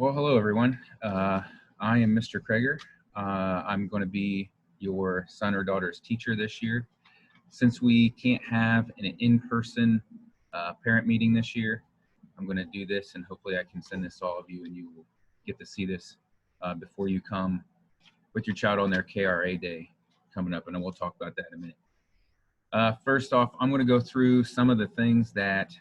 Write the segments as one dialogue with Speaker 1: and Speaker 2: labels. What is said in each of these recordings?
Speaker 1: Well, hello everyone. I am Mr. Kroeger. I'm going to be your son or daughter's teacher this year. Since we can't have an in-person parent meeting this year, I'm going to do this, and hopefully I can send this to all of you and you will get to see this before you come with your child on their KRA day coming up, and we'll talk about that in a minute. First off, I'm going to go through some of the things that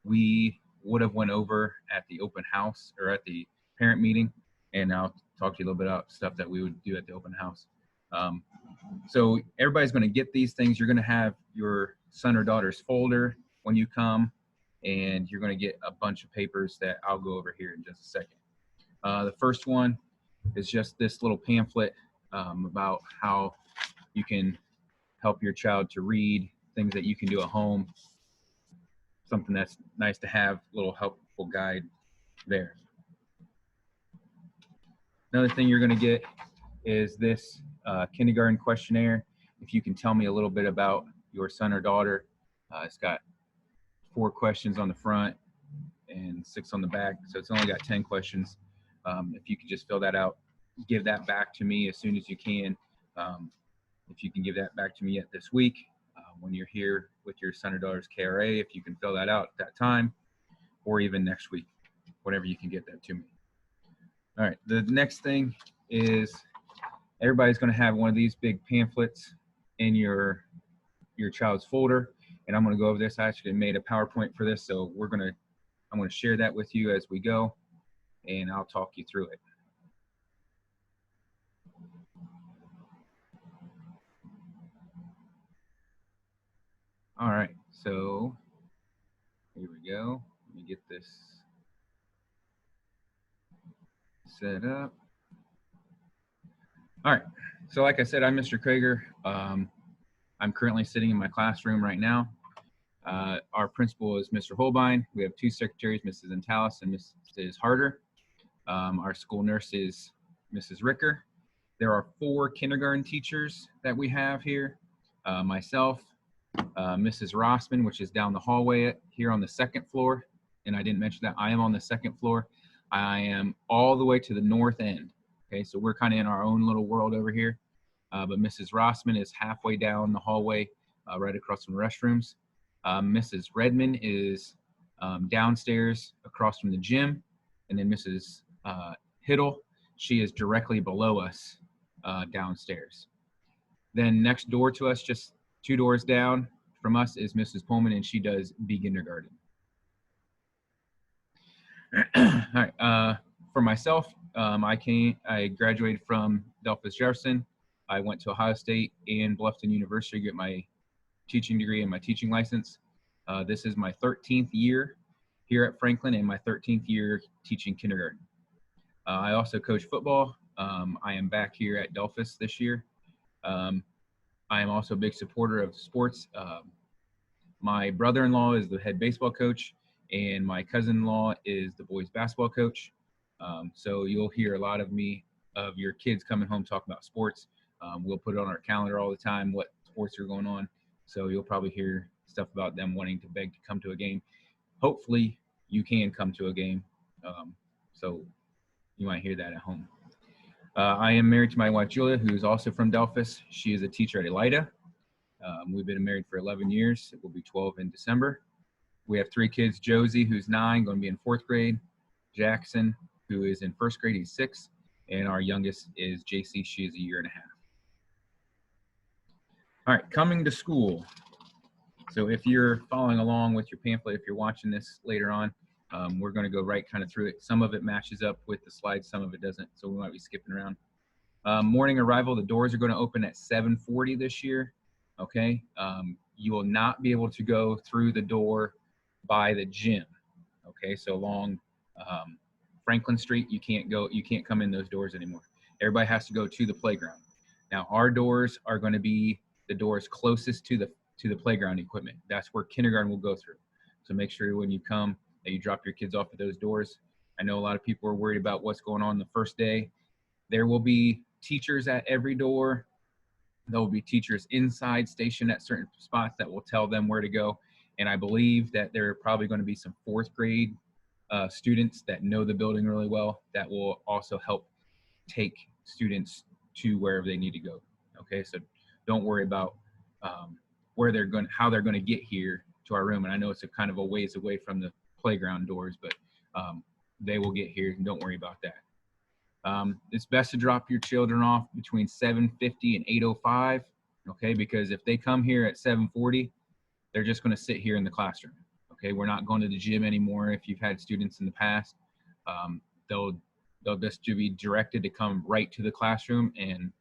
Speaker 1: we would have went over at the open house or at the parent meeting, and I'll talk to you a little bit about stuff that we would do at the open house. So everybody's going to get these things. You're going to have your son or daughter's folder when you come, and you're going to get a bunch of papers that I'll go over here in just a second. The first one is just this little pamphlet about how you can help your child to read, things that you can do at home, something that's nice to have, a little helpful guide there. Another thing you're going to get is this kindergarten questionnaire. If you can tell me a little bit about your son or daughter. It's got 4 questions on the front and 6 on the back, so it's only got 10 questions. If you could just fill that out, give that back to me as soon as you can. If you can give that back to me yet this week, when you're here with your son or daughter's KRA, if you can fill that out at that time, or even next week, whenever you can get that to me. All right, the next thing is everybody's going to have one of these big pamphlets in your child's folder, and I'm going to go over this. I actually made a PowerPoint for this, so I'm going to share that with you as we go, and I'll talk you through it. All right, so here we go. Let me get this set up. All right, so like I said, I'm Mr. Kroeger. I'm currently sitting in my classroom right now. Our principal is Mr. Holbein. We have 2 secretaries, Mrs. Antalis and Mrs. Harder. Our school nurse is Mrs. Ricker. There are 4 kindergarten teachers that we have here. Myself, Mrs. Rossman, which is down the hallway here on the 2nd floor. And I didn't mention that I am on the 2nd floor. I am all the way to the north end. Okay, so we're kind of in our own little world over here. But Mrs. Rossman is halfway down the hallway, right across from the restrooms. Mrs. Redmond is downstairs across from the gym. And then Mrs. Hiddle, she is directly below us downstairs. Then next door to us, just 2 doors down from us, is Mrs. Pullman, and she does kindergarten. All right, for myself, I graduated from Delphus Jefferson. I went to Ohio State and Bluffton University to get my teaching degree and my teaching license. This is my 13th year here at Franklin and my 13th year teaching kindergarten. I also coach football. I am back here at Delphus this year. I am also a big supporter of sports. My brother-in-law is the head baseball coach, and my cousin-in-law is the boys basketball coach. So you'll hear a lot of your kids coming home talking about sports. We'll put it on our calendar all the time, what sports are going on. So you'll probably hear stuff about them wanting to beg to come to a game. Hopefully you can come to a game. So you might hear that at home. I am married to my wife, Julia, who is also from Delphus. She is a teacher at Elida. We've been married for 11 years. It will be 12 in December. We have 3 kids, Josie, who's 9, going to be in 4th grade, Jackson, who is in 1st grade, he's 6, and our youngest is JC, she is 1.5 years. All right, coming to school. So if you're following along with your pamphlet, if you're watching this later on, we're going to go right kind of through it. Some of it matches up with the slides, some of it doesn't, so we might be skipping around. Morning arrival, the doors are going to open at 7:40 this year, okay? You will not be able to go through the door by the gym, okay? So along Franklin Street, you can't come in those doors anymore. Everybody has to go to the playground. Now, our doors are going to be the doors closest to the playground equipment. That's where kindergarten will go through. So make sure when you come that you drop your kids off at those doors. I know a lot of people are worried about what's going on the first day. There will be teachers at every door. There will be teachers inside stationed at certain spots that will tell them where to go. And I believe that there are probably going to be some 4th grade students that know the building really well that will also help take students to wherever they need to go. Okay, so don't worry about where they're going, how they're going to get here to our room. And I know it's a kind of a ways away from the playground doors, but they will get here, and don't worry about that. It's best to drop your children off between 7:50 and 8:05. Okay, because if they come here at 7:40, they're just going to sit here in the classroom. Okay, we're not going to the gym anymore. If you've had students in the past, they'll just be directed to come right to the classroom, and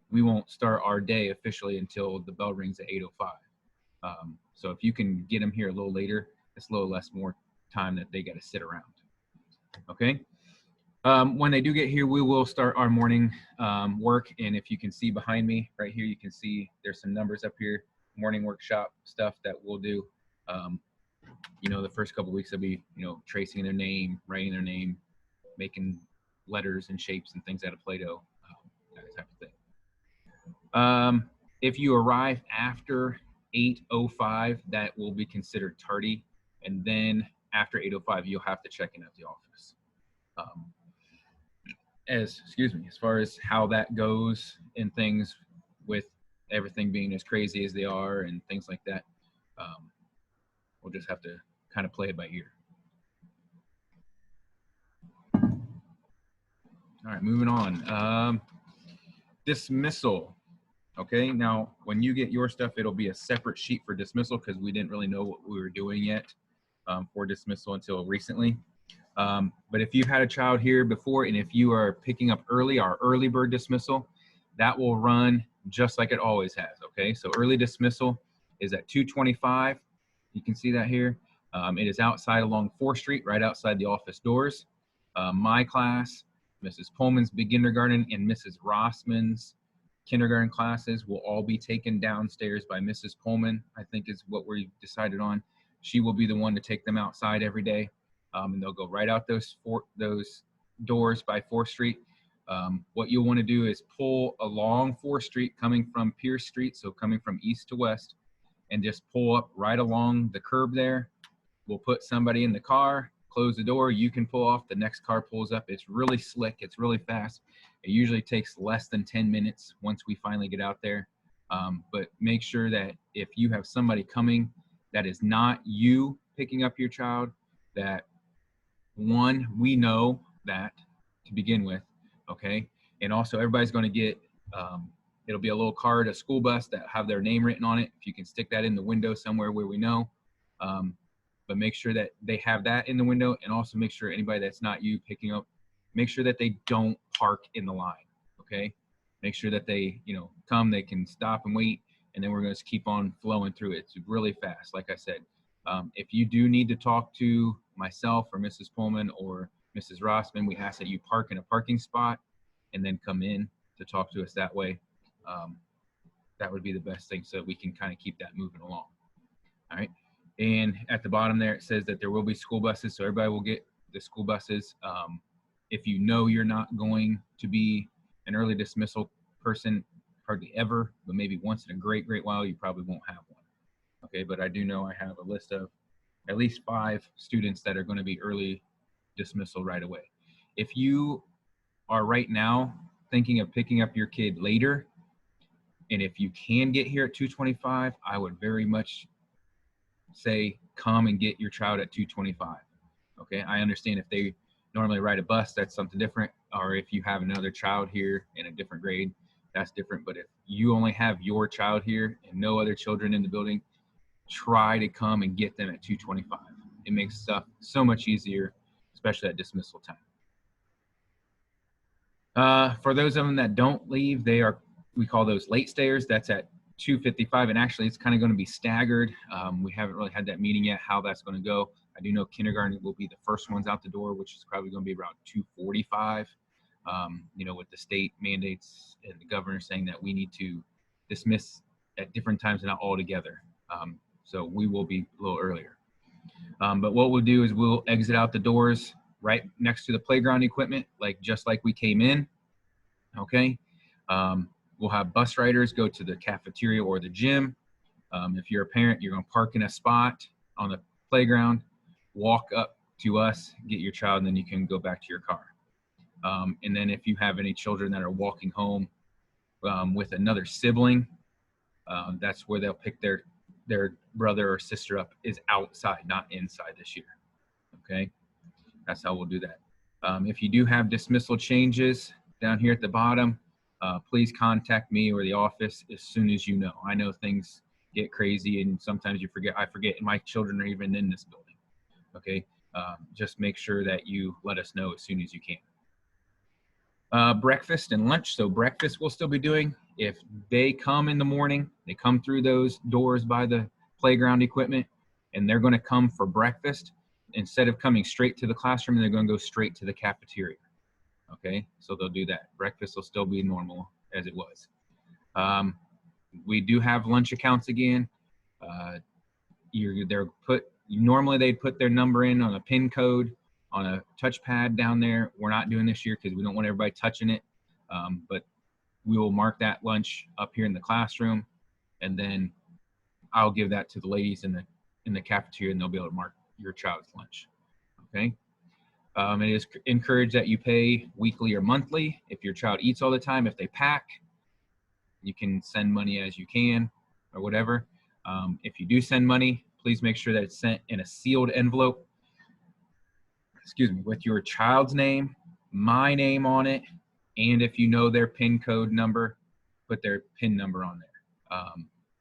Speaker 1: we won't start our day officially until the bell rings at 8:05. So if you can get them here a little later, it's a little less more time that they got to sit around. Okay. When they do get here, we will start our morning work. And if you can see behind me right here, you can see there's some numbers up here, morning workshop stuff that we'll do. You know, the first couple of weeks will be, you know, tracing their name, writing their name, making letters and shapes and things out of Play-Doh, that type of thing. If you arrive after 8:05, that will be considered tardy. And then after 8:05, you'll have to check in at the office. As far as how that goes and things with everything being as crazy as they are and things like that, we'll just have to kind of play it by ear. All right, moving on. Dismissal. Okay, now when you get your stuff, it'll be a separate sheet for dismissal because we didn't really know what we were doing yet for dismissal until recently. But if you've had a child here before, and if you are picking up early, our early bird dismissal, that will run just like it always has. Okay, so early dismissal is at 2:25. You can see that here. It is outside along 4th Street, right outside the office doors. My class, Mrs. Pullman's kindergarten, and Mrs. Rossman's kindergarten classes will all be taken downstairs by Mrs. Pullman, I think is what we decided on. She will be the one to take them outside every day. And they'll go right out those doors by 4th Street. What you'll want to do is pull along 4th Street coming from Pierce Street, so coming from east to west, and just pull up right along the curb there. We'll put somebody in the car, close the door, you can pull off, the next car pulls up. It's really slick, it's really fast. It usually takes less than 10 minutes once we finally get out there. But make sure that if you have somebody coming that is not you picking up your child, that one, we know that to begin with, okay? And also everybody's going to get, it'll be a little card, a school bus that have their name written on it. If you can stick that in the window somewhere where we know. But make sure that they have that in the window, and also make sure anybody that's not you picking up, make sure that they don't park in the line, okay? Make sure that they, you know, come, they can stop and wait, and then we're going to keep on flowing through it. It's really fast, like I said. If you do need to talk to myself or Mrs. Pullman or Mrs. Rossman, we ask that you park in a parking spot and then come in to talk to us that way. That would be the best thing so that we can kind of keep that moving along. All right. And at the bottom there, it says that there will be school buses, so everybody will get the school buses. If you know you're not going to be an early dismissal person hardly ever, but maybe once in a great while, you probably won't have one. Okay, but I do know I have a list of at least 5 students that are going to be early dismissal right away. If you are right now thinking of picking up your kid later, and if you can get here at 2:25, I would very much say come and get your child at 2:25. Okay, I understand if they normally ride a bus, that's something different, or if you have another child here in a different grade, that's different. But if you only have your child here and no other children in the building, try to come and get them at 2:25. It makes stuff so much easier, especially at dismissal time. For those of them that don't leave, we call those late stayers. That's at 2:55, and actually it's kind of going to be staggered. We haven't really had that meeting yet, how that's going to go. I do know kindergarten will be the first ones out the door, which is probably going to be around 2:45. You know, with the state mandates and the governor saying that we need to dismiss at different times and not all together. So we will be a little earlier. But what we'll do is we'll exit out the doors right next to the playground equipment, just like we came in. Okay. We'll have bus riders go to the cafeteria or the gym. If you're a parent, you're going to park in a spot on the playground, walk up to us, get your child, and then you can go back to your car. And then if you have any children that are walking home with another sibling, that's where they'll pick their brother or sister up, is outside, not inside this year. Okay, that's how we'll do that. If you do have dismissal changes down here at the bottom, please contact me or the office as soon as you know. I know things get crazy and sometimes you forget. I forget, and my children are even in this building. Okay, just make sure that you let us know as soon as you can. Breakfast and lunch. So breakfast we'll still be doing. If they come in the morning, they come through those doors by the playground equipment, and they're going to come for breakfast. Instead of coming straight to the classroom, they're going to go straight to the cafeteria. Okay, so they'll do that. Breakfast will still be normal as it was. We do have lunch accounts again. Normally they'd put their number in on a PIN code on a touchpad down there. We're not doing this year because we don't want everybody touching it. But we will mark that lunch up here in the classroom, and then I'll give that to the ladies in the cafeteria, and they'll be able to mark your child's lunch. Okay. It is encouraged that you pay weekly or monthly. If your child eats all the time, if they pack, you can send money as you can or whatever. If you do send money, please make sure that it's sent in a sealed envelope, with your child's name, my name on it, and if you know their PIN code number, put their PIN number on there.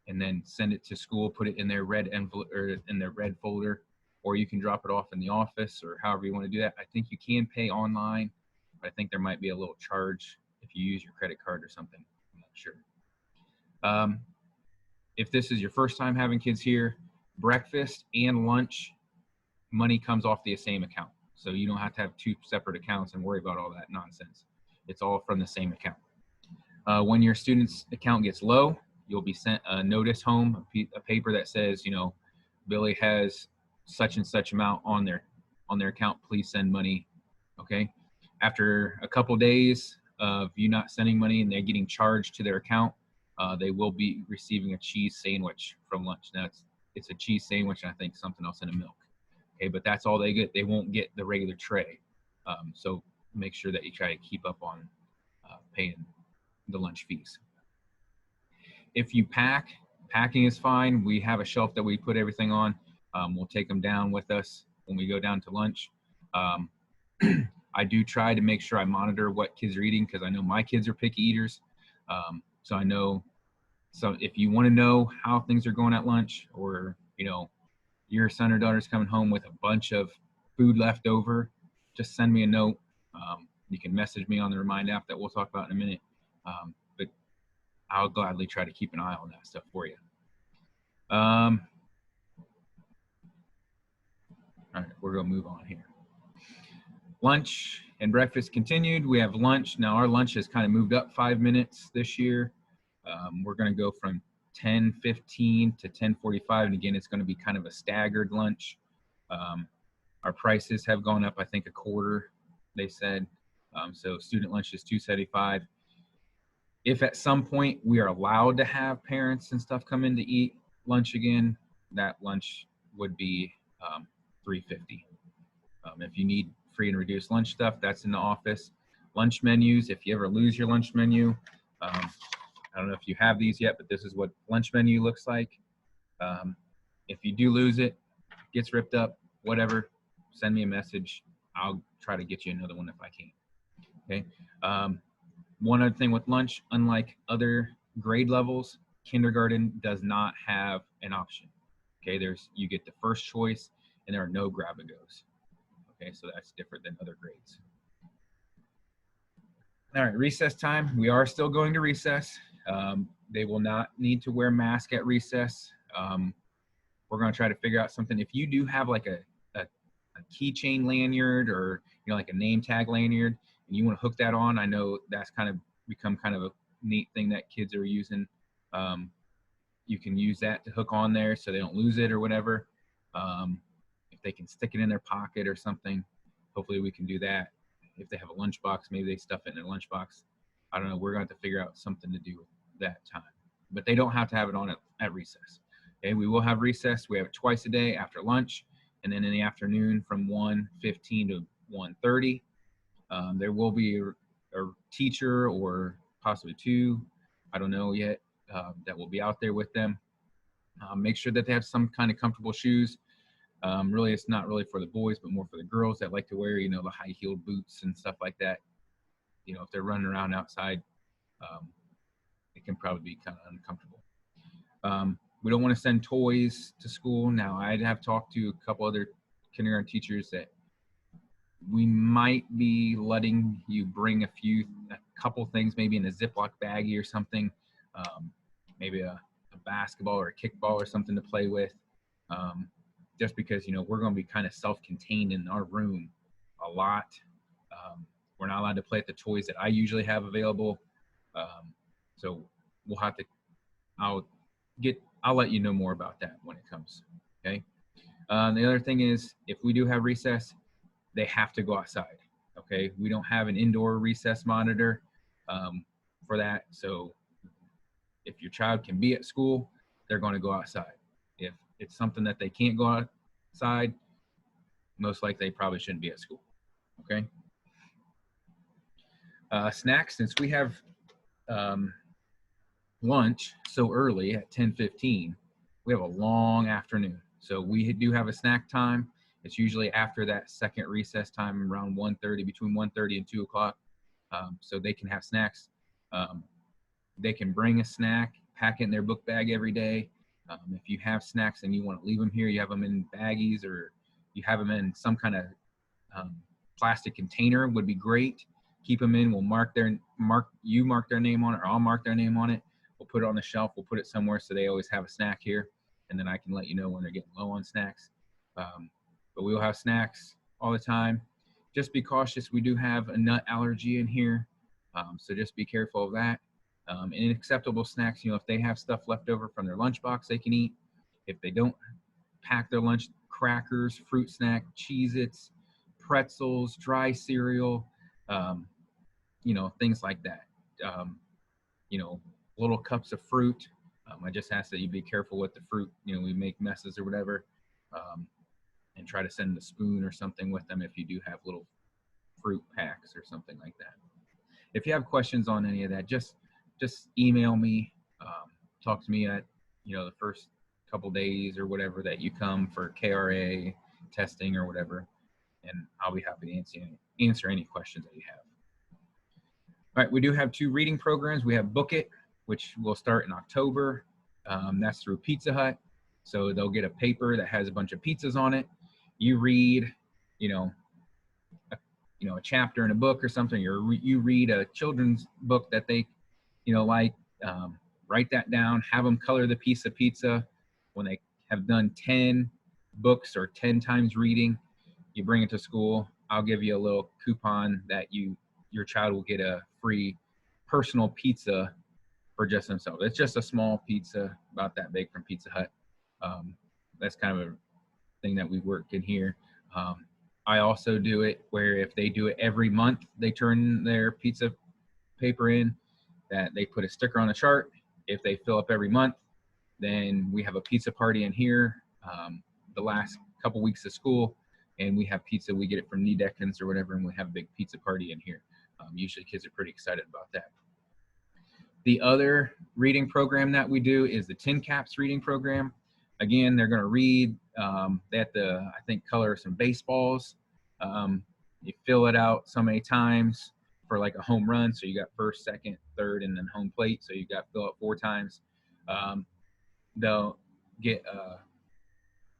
Speaker 1: And then send it to school, put it in their red envelope or in their red folder, or you can drop it off in the office or however you want to do that. I think you can pay online, but I think there might be a little charge if you use your credit card or something. I'm not sure. If this is your first time having kids here, breakfast and lunch money comes off the same account. So you don't have to have two separate accounts and worry about all that nonsense. It's all from the same account. When your student's account gets low, you'll be sent a notice home, a paper that says, Billy has such and such amount on their account. Please send money. Okay. After a couple days of you not sending money and they're getting charged to their account, they will be receiving a cheese sandwich from lunch. Now it's a cheese sandwich and I think something else in a milk. Okay, but that's all they get. They won't get the regular tray. So make sure that you try to keep up on paying the lunch fees. If you pack, packing is fine. We have a shelf that we put everything on. We'll take them down with us when we go down to lunch. I do try to make sure I monitor what kids are eating because I know my kids are picky eaters. So I know, so if you want to know how things are going at lunch, or, your son or daughter's coming home with a bunch of food left over, just send me a note. You can message me on the Remind app that we'll talk about in a minute. But I'll gladly try to keep an eye on that stuff for you. All right, we're going to move on here. Lunch and breakfast continued. We have lunch. Now our lunch has kind of moved up 5 minutes this year. We're going to go from 10:15 to 10:45. And again, it's going to be kind of a staggered lunch. Our prices have gone up, I think, a quarter, they said. So student lunch is $2.75. If at some point we are allowed to have parents and stuff come in to eat lunch again, that lunch would be $3.50. If you need free and reduced lunch stuff, that's in the office. Lunch menus, if you ever lose your lunch menu, I don't know if you have these yet, but this is what lunch menu looks like. If you do lose it, gets ripped up, whatever, send me a message. I'll try to get you another one if I can. Okay. One other thing with lunch, unlike other grade levels, kindergarten does not have an option. Okay, you get the first choice and there are no grab-and-goes. Okay, so that's different than other grades. All right, recess time. We are still going to recess. They will not need to wear masks at recess. We're going to try to figure out something. If you do have like a keychain lanyard or like a name tag lanyard and you want to hook that on, I know that's kind of become kind of a neat thing that kids are using. You can use that to hook on there so they don't lose it or whatever. If they can stick it in their pocket or something, hopefully we can do that. If they have a lunchbox, maybe they stuff it in their lunchbox. I don't know. We're going to have to figure out something to do with that time. But they don't have to have it on at recess. Okay, we will have recess. We have it twice a day after lunch And then in the afternoon from 1:15 to 1:30, there will be a teacher or possibly two, I don't know yet, that will be out there with them. Make sure that they have some kind of comfortable shoes. Really, it's not really for the boys, but more for the girls that like to wear, the high-heeled boots and stuff like that. If they're running around outside, it can probably be kind of uncomfortable. We don't want to send toys to school. Now, I'd have talked to a couple other kindergarten teachers that we might be letting you bring a couple things, maybe in a Ziploc baggie or something, maybe a basketball or a kickball or something to play with, just because, we're going to be kind of self-contained in our room a lot. We're not allowed to play with the toys that I usually have available. So we'll have to, I'll let you know more about that when it comes. Okay. The other thing is, if we do have recess, they have to go outside. Okay. We don't have an indoor recess monitor for that. So if your child can be at school, they're going to go outside. If it's something that they can't go outside, most likely they probably shouldn't be at school. Okay. Snacks, since we have lunch so early at 10:15, we have a long afternoon. So we do have a snack time. It's usually after that second recess time around 1:30, between 1:30 and 2 o'clock. So they can have snacks. They can bring a snack, pack it in their book bag every day. If you have snacks and you want to leave them here, you have them in baggies or you have them in some kind of plastic container would be great. Keep them in. We'll mark their name on it, or I'll mark their name on it. We'll put it on the shelf. We'll put it somewhere so they always have a snack here, and then I can let you know when they're getting low on snacks. But we will have snacks all the time. Just be cautious. We do have a nut allergy in here, so just be careful of that. And acceptable snacks, if they have stuff left over from their lunchbox, they can eat. If they don't pack their lunch, crackers, fruit snack, Cheez-Its, pretzels, dry cereal, things like that. Little cups of fruit. I just ask that you be careful with the fruit. We make messes or whatever, and try to send a spoon or something with them if you do have little fruit packs or something like that. If you have questions on any of that, just email me, talk to me at, the first couple days or whatever that you come for KRA testing or whatever, and I'll be happy to answer any questions that you have. All right, we do have 2 reading programs. We have Book It, which will start in October. That's through Pizza Hut. So they'll get a paper that has a bunch of pizzas on it. You read, a chapter in a book or something, or you read a children's book that they, like, write that down, have them color the piece of pizza. When they have done 10 books or 10 times reading, you bring it to school. I'll give you a little coupon that your child will get a free personal pizza for just themselves. It's just a small pizza about that big from Pizza Hut. That's kind of a thing that we work in here. I also do it where if they do it every month, they turn their pizza paper in, that they put a sticker on the chart. If they fill up every month, then we have a pizza party in here the last couple weeks of school, and we have pizza. We get it from Niedekens or whatever, and we have a big pizza party in here. Usually kids are pretty excited about that. The other reading program that we do is the Tin Caps reading program. Again, they're going to read. They have to, I think, color some baseballs. You fill it out so many times for like a home run. So you got first, second, third, and then home plate. So you got to fill out 4 times. They'll get a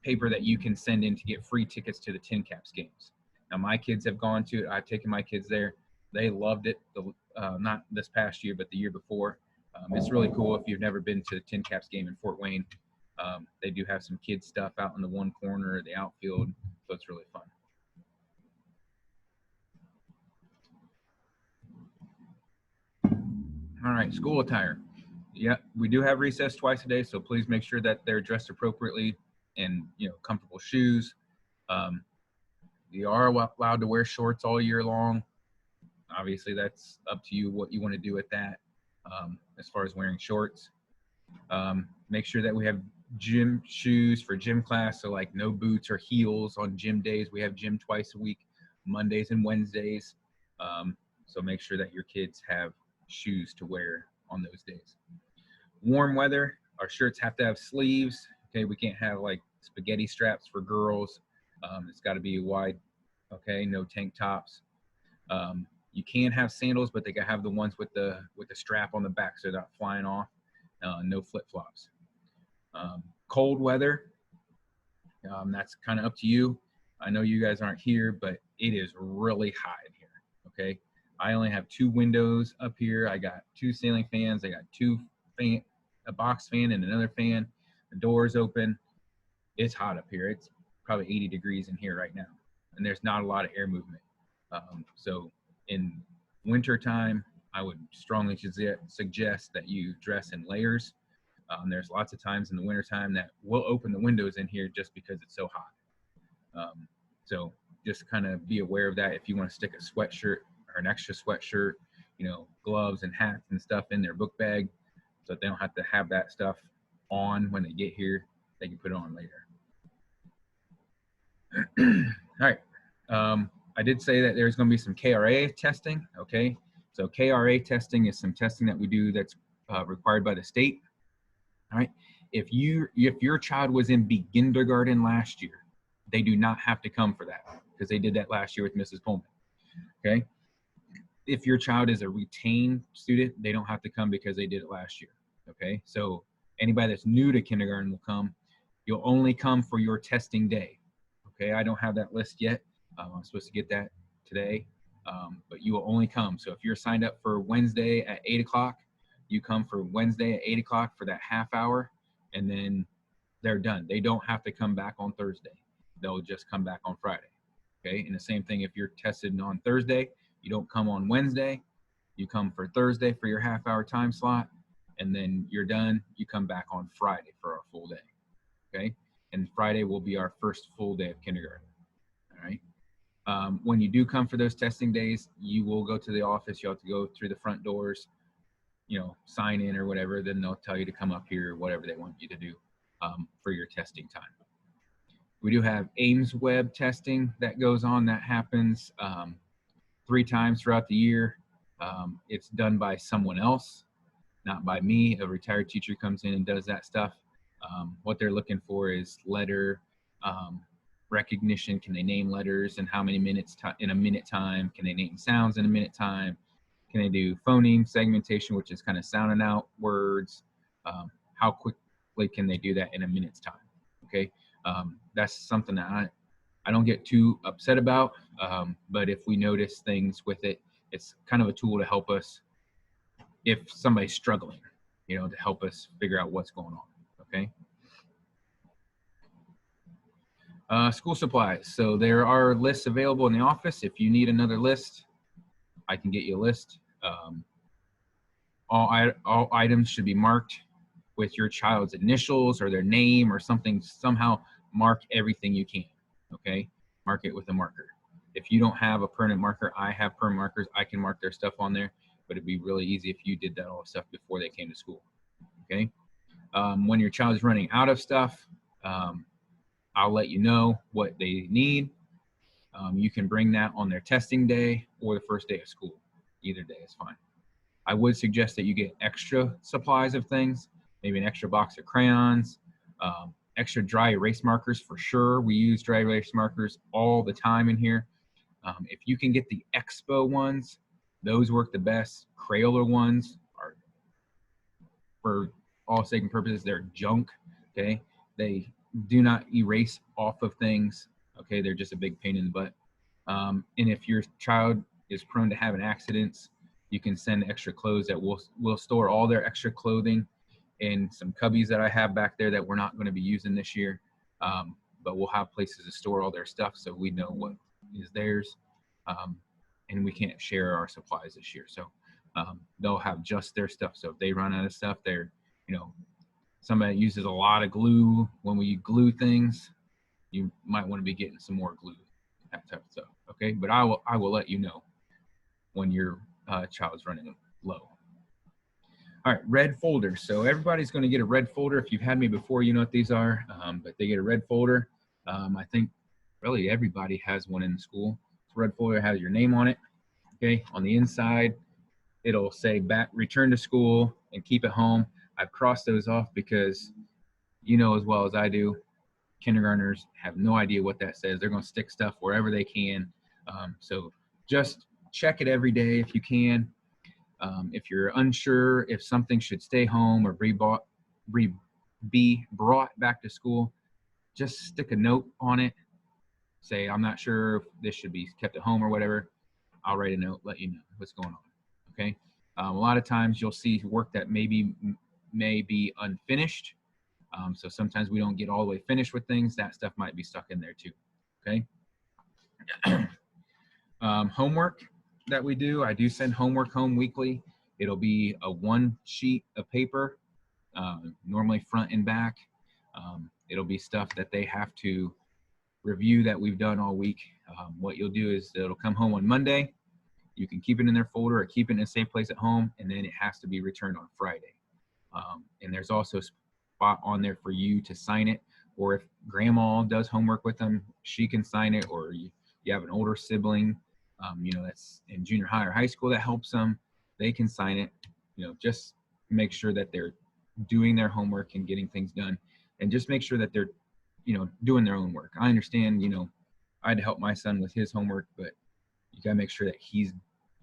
Speaker 1: paper that you can send in to get free tickets to the Tin Caps games. Now, my kids have gone to it. I've taken my kids there. They loved it, not this past year, but the year before. It's really cool if you've never been to the Tin Caps game in Fort Wayne. They do have some kids stuff out in the one corner of the outfield, so it's really fun. All right, school attire. Yeah, we do have recess twice a day, so please make sure that they're dressed appropriately and, comfortable shoes. You are allowed to wear shorts all year long. Obviously, that's up to you what you want to do with that as far as wearing shorts. Make sure that we have gym shoes for gym class. So like no boots or heels on gym days. We have gym twice a week, Mondays and Wednesdays. So make sure that your kids have shoes to wear on those days. Warm weather, our shirts have to have sleeves. Okay, we can't have like spaghetti straps for girls. It's got to be wide. Okay, no tank tops. You can have sandals, but they gotta have the ones with the strap on the back so they're not flying off. No flip flops. Cold weather, that's kind of up to you. I know you guys aren't here, but it is really hot in here. Okay, I only have 2 windows up here. I got 2 ceiling fans. I got 2 fan, a box fan and another fan. The door's open. It's hot up here. It's probably 80 degrees in here right now, and there's not a lot of air movement. So in winter time, I would strongly suggest that you dress in layers. There's lots of times in the wintertime that we'll open the windows in here just because it's so hot. So just kind of be aware of that. If you want to stick a sweatshirt or an extra sweatshirt, gloves and hats and stuff in their book bag so that they don't have to have that stuff on when they get here. They can put it on later. All right. I did say that there's going to be some KRA testing. Okay. So KRA testing is some testing that we do that's required by the state. All right. If your child was in kindergarten last year, they do not have to come for that because they did that last year with Mrs. Pullman. Okay. If your child is a retained student, they don't have to come because they did it last year. Okay. So anybody that's new to kindergarten will come. You'll only come for your testing day. Okay. I don't have that list yet. I'm supposed to get that today, but you will only come. So if you're signed up for Wednesday at 8 o'clock, you come for Wednesday at 8 o'clock for that half hour, and then they're done. They don't have to come back on Thursday. They'll just come back on Friday. Okay. And the same thing if you're tested on Thursday, you don't come on Wednesday. You come for Thursday for your half hour time slot, and then you're done. You come back on Friday for our full day. Okay. And Friday will be our first full day of kindergarten. All right. When you do come for those testing days, you will go to the office. You have to go through the front doors, sign in or whatever. Then they'll tell you to come up here, whatever they want you to do for your testing time. We do have Ames Web testing that goes on. That happens 3 times throughout the year. It's done by someone else, not by me. A retired teacher comes in and does that stuff. What they're looking for is letter recognition. Can they name letters and how many minutes in a minute time? Can they name sounds in a minute time? Can they do phoneme segmentation, which is kind of sounding out words? How quickly can they do that in a minute's time? Okay, that's something that I don't get too upset about, but if we notice things with it, it's kind of a tool to help us if somebody's struggling, to help us figure out what's going on. Okay. School supplies. So there are lists available in the office. If you need another list, I can get you a list. All items should be marked with your child's initials or their name or something. Somehow mark everything you can. Okay, mark it with a marker. If you don't have a permanent marker, I have permanent markers. I can mark their stuff on there, but it'd be really easy if you did that all stuff before they came to school. Okay. When your child is running out of stuff, I'll let you know what they need. You can bring that on their testing day or the first day of school. Either day is fine. I would suggest that you get extra supplies of things, maybe an extra box of crayons, extra dry erase markers for sure. We use dry erase markers all the time in here. If you can get the Expo ones, those work the best. Crayola ones are, for all sake and purposes, they're junk. Okay, they do not erase off of things. Okay, they're just a big pain in the butt. And if your child is prone to having accidents, you can send extra clothes that we'll store all their extra clothing in some cubbies that I have back there that we're not going to be using this year. But we'll have places to store all their stuff so we know what is theirs. And we can't share our supplies this year. So they'll have just their stuff. So if they run out of stuff, they're, somebody uses a lot of glue. When we glue things, you might want to be getting some more glue, that type of stuff. Okay, but I will let you know when your child's running low. All right, red folders. So everybody's going to get a red folder. If you've had me before, you know what these are, but they get a red folder. I think really everybody has one in the school. This red folder has your name on it. Okay, on the inside, it'll say back, return to school and keep it home. I've crossed those off because you know as well as I do, kindergartners have no idea what that says. They're going to stick stuff wherever they can. So just check it every day if you can. If you're unsure if something should stay home or be brought back to school, just stick a note on it. Say, I'm not sure if this should be kept at home or whatever. I'll write a note, let you know what's going on. Okay. A lot of times you'll see work that may be unfinished. So sometimes we don't get all the way finished with things. That stuff might be stuck in there too. Okay. Homework that we do, I do send homework home weekly. It'll be a 1 sheet of paper, normally front and back. It'll be stuff that they have to review that we've done all week. What you'll do is it'll come home on Monday. You can keep it in their folder or keep it in a safe place at home, and then it has to be returned on Friday. And there's also a spot on there for you to sign it, or if grandma does homework with them, she can sign it, or you have an older sibling, that's in junior high or high school that helps them, they can sign it. Just make sure that they're doing their homework and getting things done, and just make sure that they're doing their own work. I understand, I had to help my son with his homework, but you got to make sure that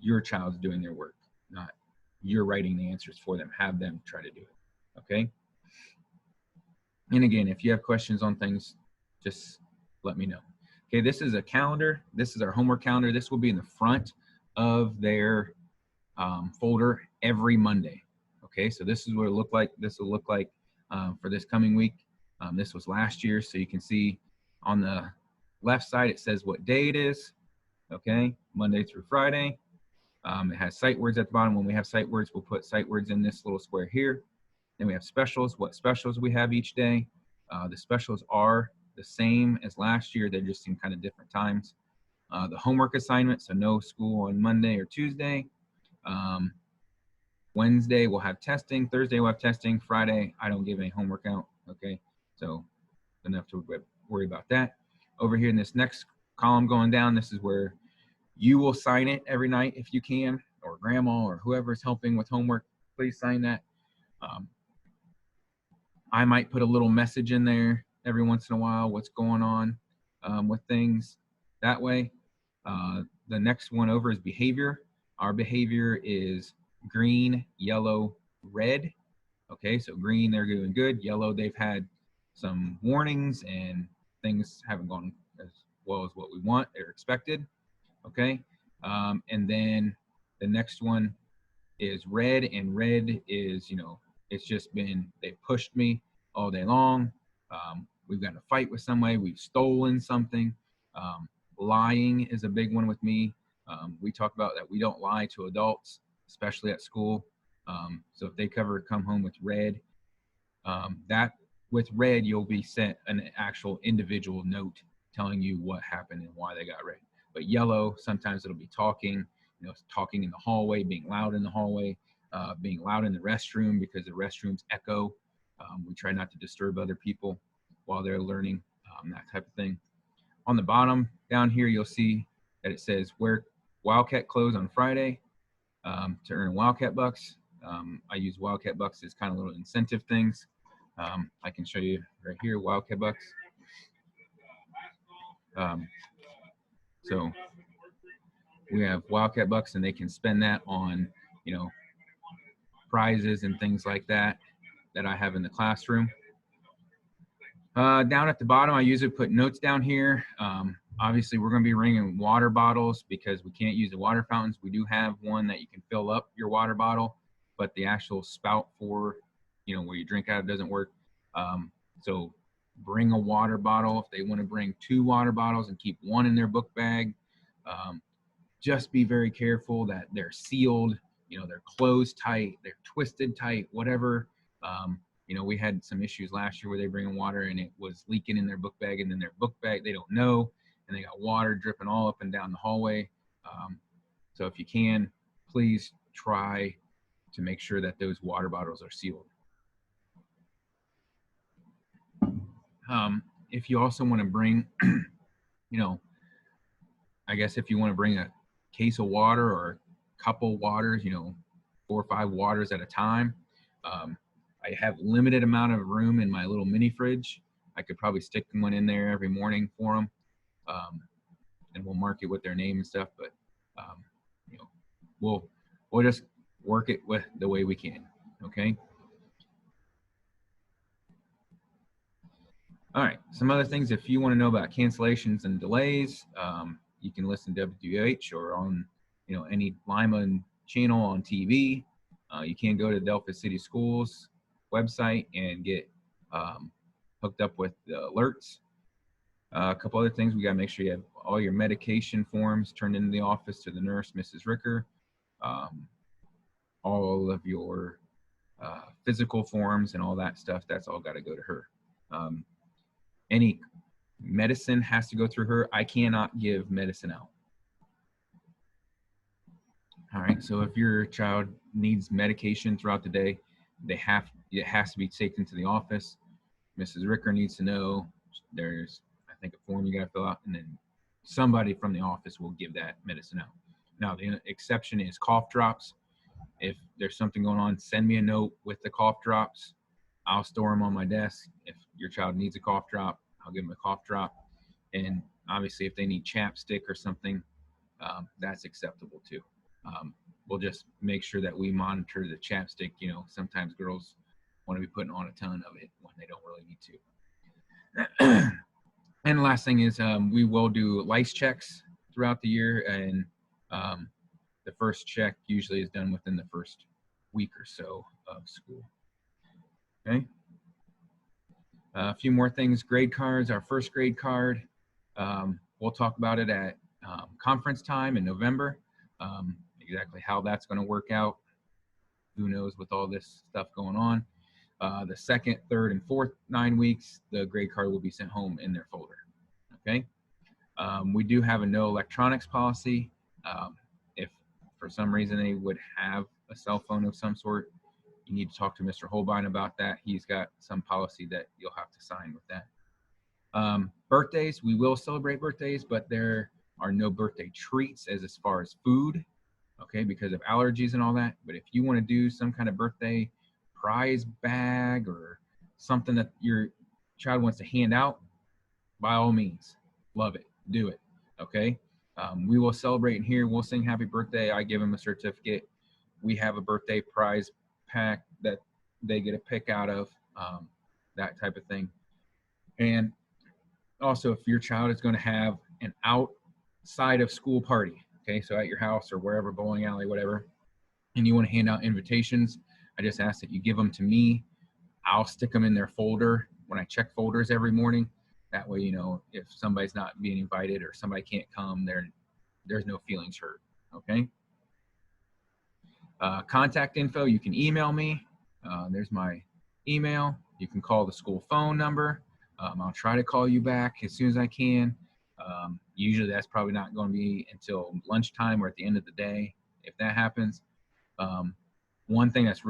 Speaker 1: your child's doing their work, not you're writing the answers for them. Have them try to do it. Okay. And again, if you have questions on things, just let me know. Okay, this is a calendar. This is our homework calendar. This will be in the front of their folder every Monday. Okay, so this is what it looked like. This will look like for this coming week. This was last year, so you can see on the left side it says what day it is. Okay, Monday through Friday. It has sight words at the bottom. When we have sight words, we'll put sight words in this little square here. Then we have specials, what specials we have each day. The specials are the same as last year. They're just in kind of different times. The homework assignment, so no school on Monday or Tuesday. Wednesday we'll have testing. Thursday we'll have testing. Friday, I don't give any homework out. Okay, so enough to worry about that. Over here in this next column going down, this is where you will sign it every night if you can, or grandma or whoever's helping with homework, please sign that. I might put a little message in there every once in a while, what's going on with things that way. The next one over is behavior. Our behavior is green, yellow, red. Okay, so green, they're doing good. Yellow, they've had some warnings and things haven't gone as well as what we want or expected. Okay, and then the next one is red, and red is, it's just been, they pushed me all day long. We've got in a fight with somebody, we've stolen something. Lying is a big one with me. We talk about that we don't lie to adults, especially at school. So if they come home with red, with red, you'll be sent an actual individual note telling you what happened and why they got red. But yellow, sometimes it'll be talking, talking in the hallway, being loud in the hallway, being loud in the restroom because the restrooms echo. We try not to disturb other people while they're learning, that type of thing. On the bottom down here, you'll see that it says wear Wildcat clothes on Friday to earn Wildcat bucks. I use Wildcat bucks as kind of little incentive things. I can show you right here, Wildcat bucks. So we have Wildcat bucks, and they can spend that on, prizes and things like that I have in the classroom. Down at the bottom, I usually put notes down here. Obviously, we're going to be bringing water bottles because we can't use the water fountains. We do have one that you can fill up your water bottle, but the actual spout for, where you drink out of doesn't work. So bring a water bottle. If they want to bring 2 water bottles and keep one in their book bag, just be very careful that they're sealed, they're closed tight, they're twisted tight, whatever. We had some issues last year where they bring in water and it was leaking in their book bag, and then their book bag, they don't know, and they got water dripping all up and down the hallway. So if you can, please try to make sure that those water bottles are sealed. If you also want to bring, you know, I guess if you want to bring a case of water or a couple waters, you know, 4 or 5 waters at a time. I have limited amount of room in my little mini fridge. I could probably stick one in there every morning for them, and we'll mark it with their name and stuff. But you know, we'll just work it with the way we can. Okay. All right. Some other things, if you want to know about cancellations and delays, you can listen to WH or on, you know, any Lima channel on TV. You can go to the Delphos City Schools website and get hooked up with the alerts. A couple other things, we got to make sure you have all your medication forms turned into the office to the nurse, Mrs. Ricker. All of your physical forms and all that stuff, that's all got to go to her. Any medicine has to go through her. I cannot give medicine out. All right, so if your child needs medication throughout the day, it has to be taken to the office. Mrs. Ricker needs to know. There's, I think, a form you got to fill out, and then somebody from the office will give that medicine out. Now, the exception is cough drops. If there's something going on, send me a note with the cough drops. I'll store them on my desk. If your child needs a cough drop, I'll give them a cough drop. And obviously, if they need chapstick or something, that's acceptable too. We'll just make sure that we monitor the chapstick. You know, sometimes girls want to be putting on a ton of it when they don't really need to. And the last thing is we will do lice checks throughout the year, and the first check usually is done within the first week or so of school. Okay. A few more things. Grade cards. Our first grade card. We'll talk about it at conference time in November. Exactly how that's going to work out, who knows with all this stuff going on. The second, third, and fourth 9 weeks, the grade card will be sent home in their folder. Okay. We do have a no electronics policy. If for some reason they would have a cell phone of some sort, you need to talk to Mr. Holbein about that. He's got some policy that you'll have to sign with that. Birthdays, we will celebrate birthdays, but there are no birthday treats as far as food, okay, because of allergies and all that. But if you want to do some kind of birthday prize bag or something that your child wants to hand out, by all means, love it, do it, okay? We will celebrate in here. We'll sing happy birthday. I give them a certificate. We have a birthday prize pack that they get a pick out of, that type of thing. And also, if your child is going to have an outside of school party, okay, so at your house or wherever, bowling alley, whatever, and you want to hand out invitations, I just ask that you give them to me. I'll stick them in their folder when I check folders every morning. That way, you know, if somebody's not being invited or somebody can't come, there's no feelings hurt, okay? Contact info, you can email me. There's my email. You can call the school phone number. I'll try to call you back as soon as I can. Usually that's probably not going to be until lunchtime or at the end of the day, if that happens. One thing that's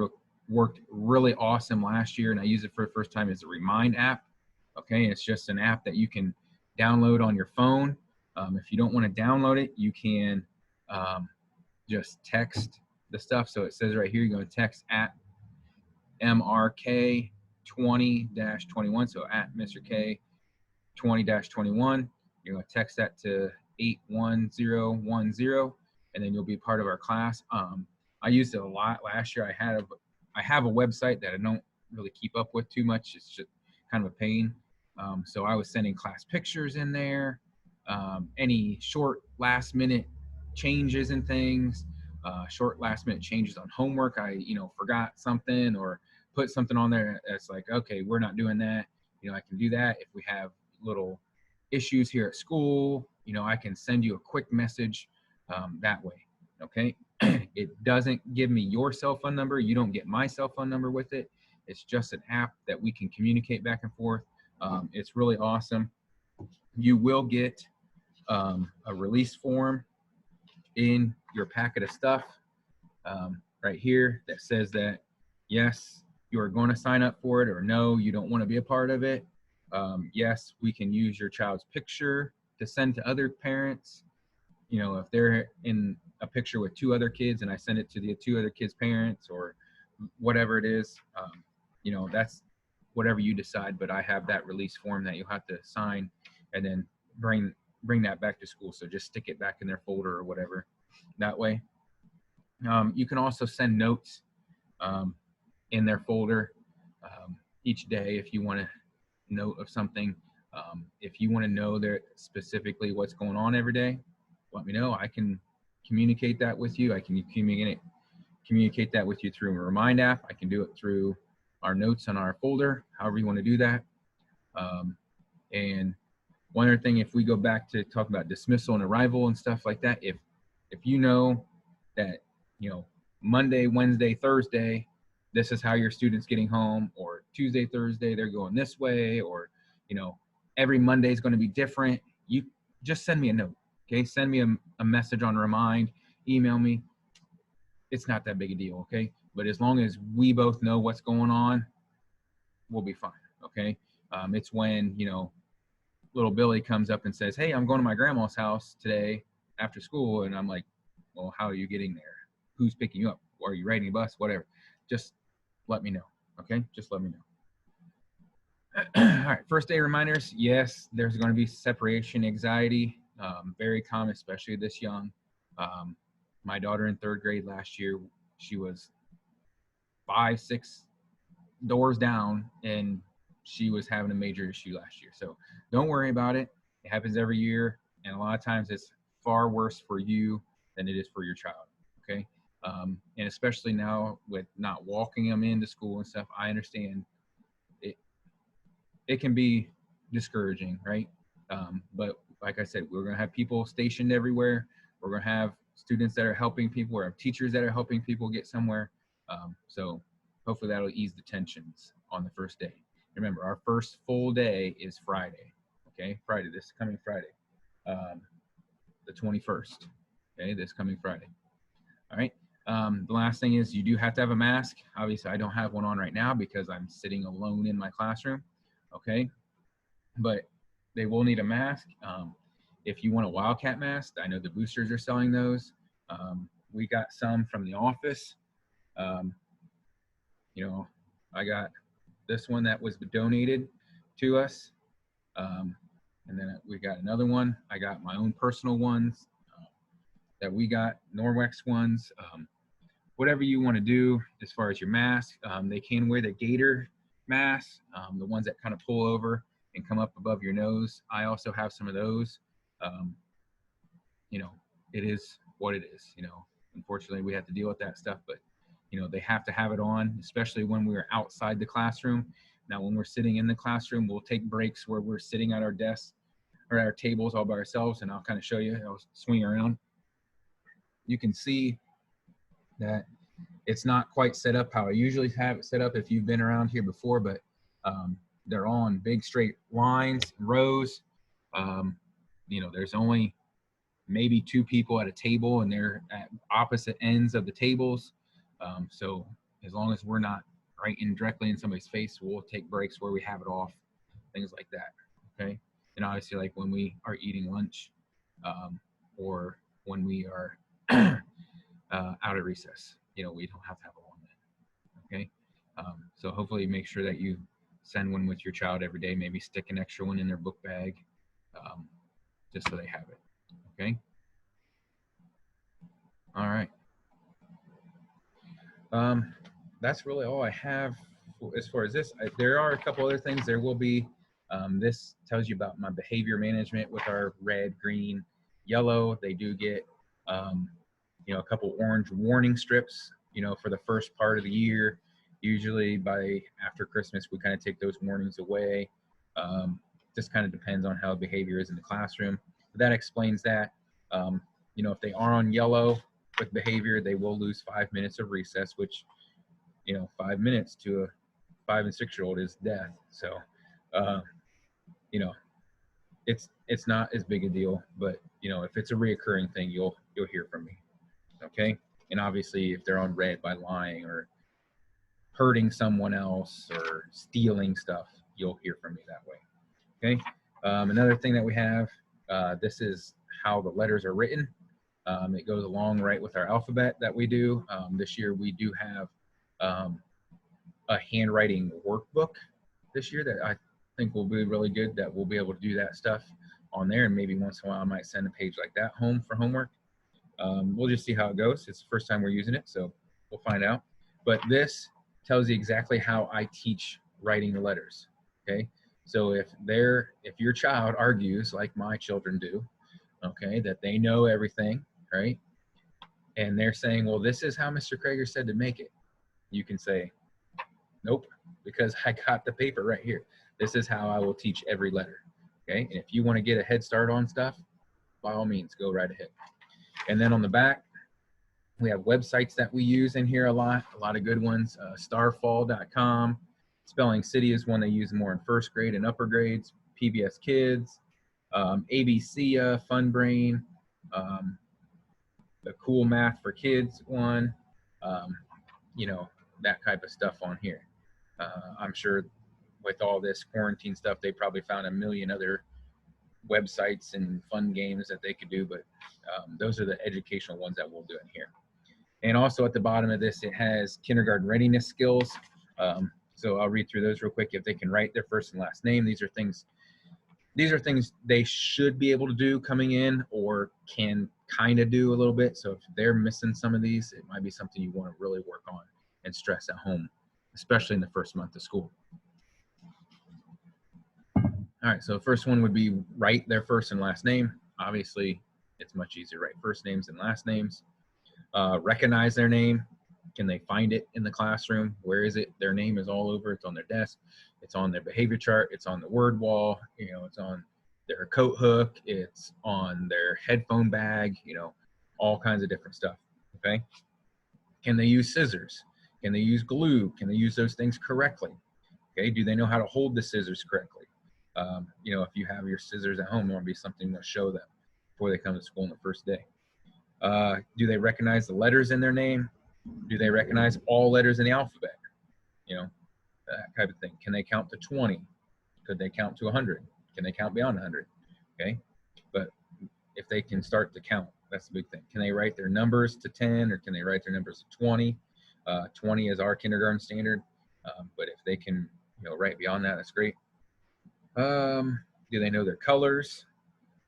Speaker 1: worked really awesome last year, and I used it for the first time, is the Remind app. Okay, it's just an app that you can download on your phone. If you don't want to download it, you can just text the stuff. So it says right here, you're going to text at MRK 20-21. So at Mr. K 20-21. You're going to text that to 81010, and then you'll be part of our class. I used it a lot last year. I have a website that I don't really keep up with too much. It's just kind of a pain. So I was sending class pictures in there, any short last minute changes and things, short last minute changes on homework. I, forgot something or put something on there that's like, okay, we're not doing that. I can do that. If we have little issues here at school, I can send you a quick message that way. Okay. It doesn't give me your cell phone number. You don't get my cell phone number with it. It's just an app that we can communicate back and forth. It's really awesome. You will get a release form in your packet of stuff. right here that says that, yes, you are going to sign up for it, or no, you don't want to be a part of it. Yes, we can use your child's picture to send to other parents. You know, if they're in a picture with 2 other kids and I send it to the 2 other kids' parents or whatever it is, you know, that's whatever you decide. But I have that release form that you'll have to sign and then bring that back to school. So just stick it back in their folder or whatever that way. You can also send notes in their folder each day if you want to note of something. If you want to know that specifically what's going on every day, let me know. I can communicate that with you. I can communicate that with you through a Remind app. I can do it through our notes on our folder, however you want to do that. And one other thing, if we go back to talk about dismissal and arrival and stuff like that, if you know that, you know, Monday, Wednesday, Thursday, this is how your student's getting home, or Tuesday, Thursday, they're going this way, or, you know, every Monday is going to be different, you just send me a note. Okay. Send me a message on Remind, email me. It's not that big a deal. Okay. But as long as we both know what's going on, we'll be fine. Okay. It's when, you know, little Billy comes up and says, hey, I'm going to my grandma's house today after school. And I'm like, well, how are you getting there? Who's picking you up? Or are you riding a bus? Whatever. Just let me know. Okay. Just let me know. All right. First day reminders. Yes, there's going to be separation anxiety. Very common, especially this young. My daughter in 3rd grade last year, she was 5, 6 doors down, and she was having a major issue last year. So don't worry about it. It happens every year, and a lot of times it's far worse for you than it is for your child. Okay. And especially now with not walking them into school and stuff, I understand it can be discouraging, right? But like I said, we're going to have people stationed everywhere. We're going to have students that are helping people, or teachers that are helping people get somewhere. So hopefully that'll ease the tensions on the first day. Remember, our first full day is Friday. Okay, Friday, this coming Friday, the 21st. Okay, this coming Friday. All right. The last thing is you do have to have a mask. Obviously, I don't have one on right now because I'm sitting alone in my classroom. Okay, but they will need a mask. If you want a Wildcat mask, I know the boosters are selling those. We got some from the office. You know, I got this one that was donated to us. And then we got another one. I got my own personal ones that we got, Norwex ones. Whatever you want to do as far as your mask. They can wear the gator masks, the ones that kind of pull over and come up above your nose. I also have some of those. You know, it is what it is. You know, unfortunately, we have to deal with that stuff, but you know, they have to have it on, especially when we're outside the classroom. Now, when we're sitting in the classroom, we'll take breaks where we're sitting at our desks or at our tables all by ourselves, and I'll kind of show you. I'll swing around. You can see that it's not quite set up how I usually have it set up if you've been around here before, but they're all in big straight lines, rows. You know, there's only maybe 2 people at a table, and they're at opposite ends of the tables. So as long as we're not right in directly in somebody's face, we'll take breaks where we have it off, things like that. Okay. And obviously, like when we are eating lunch, or when we are out of recess, you know, we don't have to have it on then. Okay. So hopefully make sure that you send one with your child every day, maybe stick an extra one in their book bag, just so they have it. Okay. All right. That's really all I have as far as this. There are a couple other things. There will be, this tells you about my behavior management with our red, green, yellow. They do get, you know, a couple orange warning strips, you know, for the first part of the year. Usually by after Christmas, we kind of take those warnings away. Just kind of depends on how behavior is in the classroom. But that explains that. You know, if they are on yellow with behavior, they will lose 5 minutes of recess, which, you know, 5 minutes to a 5 and 6-year-old is death. So, you know, it's not as big a deal, but you know, if it's a reoccurring thing, you'll hear from me. Okay. And obviously, if they're on red by lying or hurting someone else or stealing stuff, you'll hear from me that way. Okay. Another thing that we have, this is how the letters are written. It goes along right with our alphabet that we do. This year we do have a handwriting workbook this year that I think will be really good, that we'll be able to do that stuff on there. And maybe once in a while I might send a page like that home for homework. We'll just see how it goes. It's the first time we're using it, so we'll find out. But this tells you exactly how I teach writing the letters. Okay, so if your child argues like my children do, okay, that they know everything, right? And they're saying, well, this is how Mr. Kroeger said to make it. You can say, nope, because I got the paper right here. This is how I will teach every letter. Okay, and if you want to get a head start on stuff, by all means, go right ahead. And then on the back, we have websites that we use in here a lot of good ones. Starfall.com. Spelling City is one they use more in first grade and upper grades. PBS Kids, ABC, Fun Brain, the Cool Math for Kids one, you know, that type of stuff on here. I'm sure with all this quarantine stuff, they probably found a million other websites and fun games that they could do, but those are the educational ones that we'll do in here. And also at the bottom of this, it has kindergarten readiness skills. So I'll read through those real quick. If they can write their first and last name, these are things they should be able to do coming in, or can kind of do a little bit. So if they're missing some of these, it might be something you want to really work on and stress at home, especially in the first month of school. All right, so the first one would be write their first and last name. Obviously, it's much easier to write first names than last names. Recognize their name. Can they find it in the classroom? Where is it? Their name is all over. It's on their desk. It's on their behavior chart. It's on the word wall. You know, it's on their coat hook. It's on their headphone bag. You know, all kinds of different stuff. Okay. Can they use scissors? Can they use glue? Can they use those things correctly? Okay. Do they know how to hold the scissors correctly? You know, if you have your scissors at home, it want to be something to show them before they come to school on the first day. Do they recognize the letters in their name? Do they recognize all letters in the alphabet? You know, that type of thing. Can they count to 20? Could they count to 100? Can they count beyond 100? Okay, but if they can start to count, that's the big thing. Can they write their numbers to 10, or can they write their numbers to 20? 20 is our kindergarten standard, but if they can, you know, write beyond that, that's great. Do they know their colors?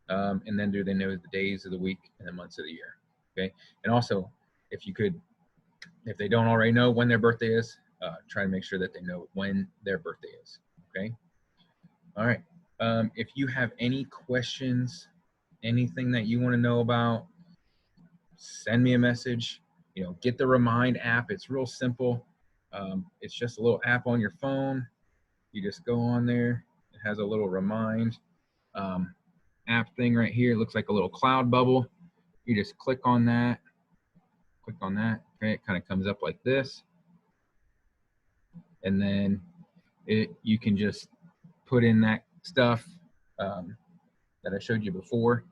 Speaker 1: And then do they know the days of the week and the months of the year? Okay, and also, if they don't already know when their birthday is, try to make sure that they know when their birthday is. Okay. All right. If you have any questions, anything that you want to know about, send me a message. You know, get the Remind app. It's real simple. It's just a little app on your phone. You just go on there. It has a little Remind app thing right here. It looks like a little cloud bubble. You just click on that. Click on that. Okay, it kind of comes up like this, and then you can just put in that stuff that I showed you before.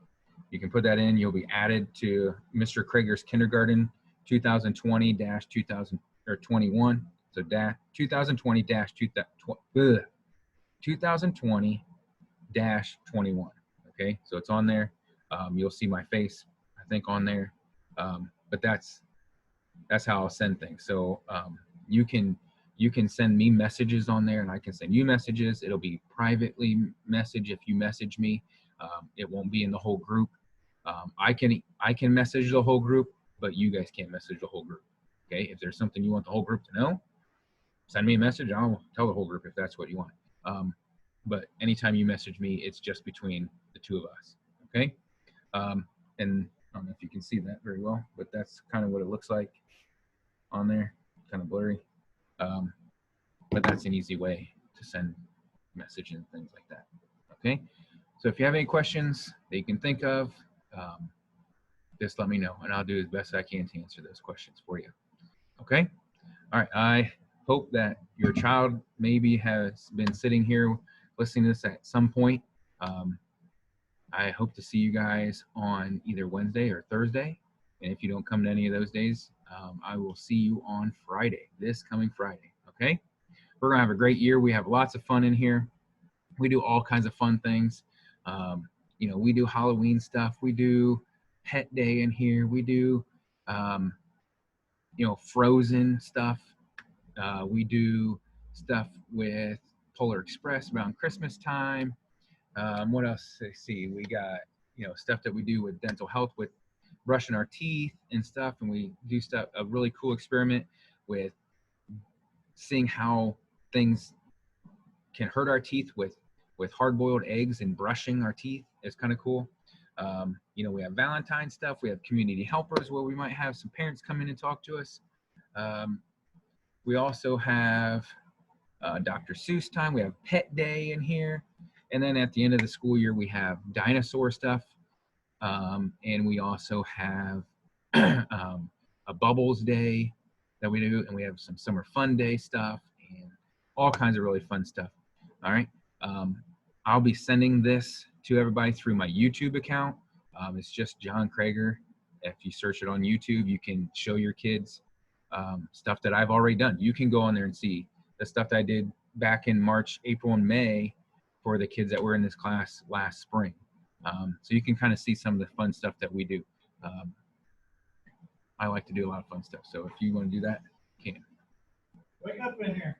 Speaker 1: You can put that in. You'll be added to Mr. Kroeger's Kindergarten 2020-2000 or 21. So 2020-2020-21. Okay, so it's on there. You'll see my face, I think, on there. But that's how I'll send things. So you can send me messages on there, and I can send you messages. It'll be privately message if you message me. It won't be in the whole group. I can message the whole group, but you guys can't message the whole group. Okay, if there's something you want the whole group to know, send me a message. I'll tell the whole group if that's what you want. But anytime you message me, it's just between the two of us. Okay, and I don't know if you can see that very well, but that's kind of what it looks like on there. Kind of blurry, but that's an easy way to send messages and things like that. Okay, so if you have any questions that you can think of, just let me know, and I'll do as best I can to answer those questions for you. Okay, all right. I hope that your child maybe has been sitting here listening to this at some point. I hope to see you guys on either Wednesday or Thursday And if you don't come to any of those days, I will see you on Friday, this coming Friday. Okay? We're going to have a great year. We have lots of fun in here. We do all kinds of fun things. We do Halloween stuff. We do pet day in here. We do, Frozen stuff. We do stuff with Polar Express around Christmas time. What else? Let's see. We got, stuff that we do with dental health with brushing our teeth and stuff. And we do stuff, a really cool experiment with seeing how things can hurt our teeth with hard-boiled eggs and brushing our teeth. It's kind of cool. We have Valentine stuff. We have community helpers where we might have some parents come in and talk to us. We also have Dr. Seuss time. We have pet day in here. And then at the end of the school year, we have dinosaur stuff. And we also have a bubbles day that we do. And we have some summer fun day stuff and all kinds of really fun stuff. All right. I'll be sending this to everybody through my YouTube account. It's just John Kroeger. If you search it on YouTube, you can show your kids stuff that I've already done. You can go on there and see the stuff that I did back in March, April, and May for the kids that were in this class last spring. So you can kind of see some of the fun stuff that we do. I like to do a lot of fun stuff. So if you want to do that, you can.
Speaker 2: Wake up in here.